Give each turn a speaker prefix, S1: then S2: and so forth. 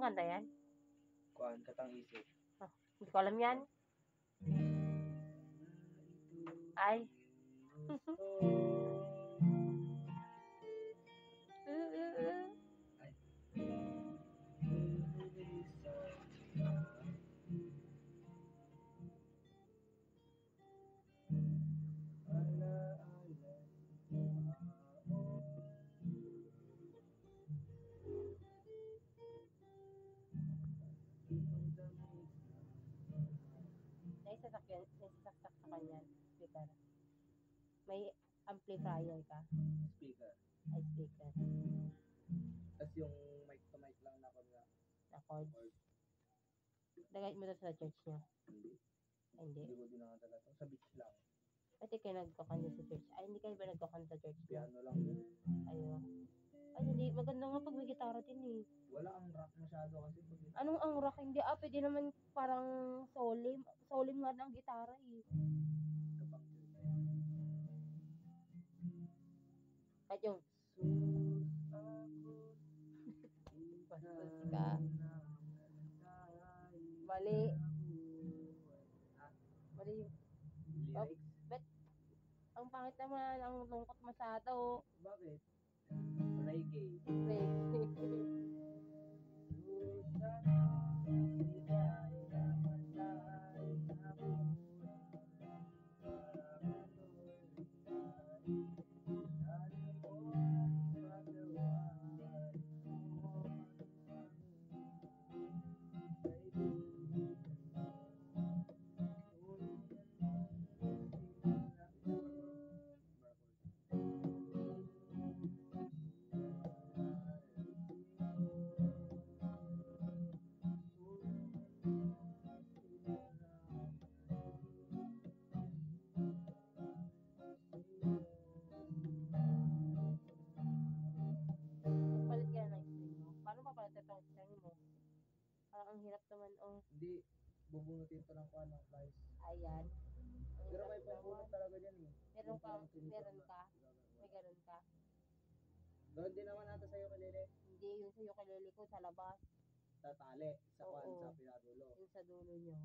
S1: kanta yan?
S2: Kuan, Katang Isip.
S1: Hindi ko alam yan. Ay. Naisasakyan, naisasaksak sa kanya. Speaker. May amplifier ka.
S2: Speaker.
S1: Ay, speaker.
S2: Tapos yung mic to mic lang na kon nga.
S1: Na chords. Lagay mo to sa church niyo.
S2: Hindi.
S1: Hindi.
S2: Hindi ko din nakatala to. Sa beach lang.
S1: Pati kayo nagkakanta sa church. Ay, hindi kayo ba nagkakanta sa church niyo?
S2: Piano lang yun.
S1: Ayo. Ay, hindi. Maganda nga pag may gitara din eh.
S2: Wala ang rock masyado kasi.
S1: Anong ang rock? Hindi pwede naman parang solim. Solim nga ng gitara eh.
S2: Kapag church.
S1: Kahit yung bastos ka. Mali. Mali yung
S2: Lyrics?
S1: bet. Ang pangit naman, ang lungkot masyado.
S2: Bakit? Reggae.
S1: Palit ka na ng string mo. Paano papalit itong string mo? Parang ang hirap naman oh.
S2: Hindi. Bubunutin to ng kuan ng flies.
S1: Ayan.
S2: Pero may pambunot talaga dyan eh.
S1: Meron ka? May ganun ka?
S2: Doon din naman ata sa'yo kalili.
S1: Hindi, yung sa'yo kilili ko sa labas.
S2: Tatali sa kuan
S1: Oo.
S2: sa pinadulo.
S1: Yung sa dulo nyo.